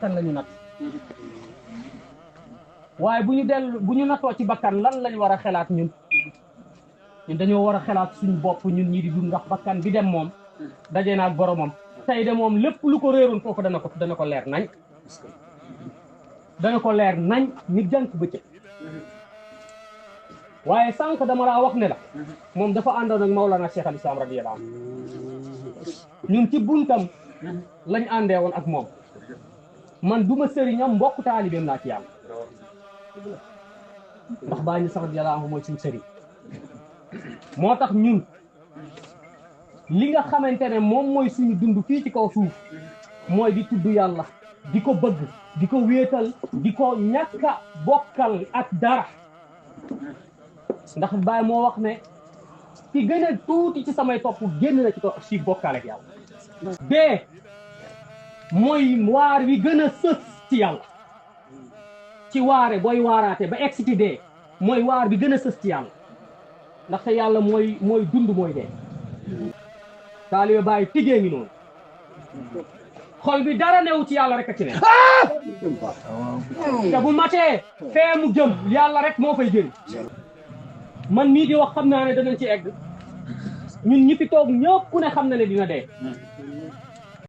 bakkan la ñu natt waaye bu ñu nattoo ci bakkan lan lañ war a xelaat ñun dañoo war a xelaat suñ bopp ñun ñii di dund ndax bakkan bi dem moom daje na ak boromam tey de moom lépp lu ko réeroon foofu dana ko leer nañ ni jànk bëccëg waaye sànq dama laa wax ne la moom dafa àndoon ak Maulana Cheikh al Islam radiyallahu anhu ñun ci buntam lañ àndee woon ak moom man duma sëriñam mbokk taalibeem laa ci yàlla ndax bàyyi sax radiyallahu anhu mooy suñu sëriñ moo tax ñun li nga xamante ne moom mooy suñu dund fii ci kaw suuf mooy di tudd yàlla di ko bëgg di ko wéetal di ko ñàkk a bokkal ak dara ndax Baay moo wax ne ci gën a tuuti ci samay topp génn na ci bokkaale ak yàlla dee mooy waar wi gën a sës ci yàlla ci waare booy waaraate ba egsi ci dee mooy waar bi gën a sës ci yàlla ndaxte yàlla mooy dund mooy dee taalibe Baay tigee ngi noonu xol bi dara newu ci yàlla rek a ci ne te bu matee fee mu jëm yàlla rek moo fay jëri man mii di wax xam naa ne danañ ci egg ñun ñi fi toog ñëpp ku ne xam na ne dina dee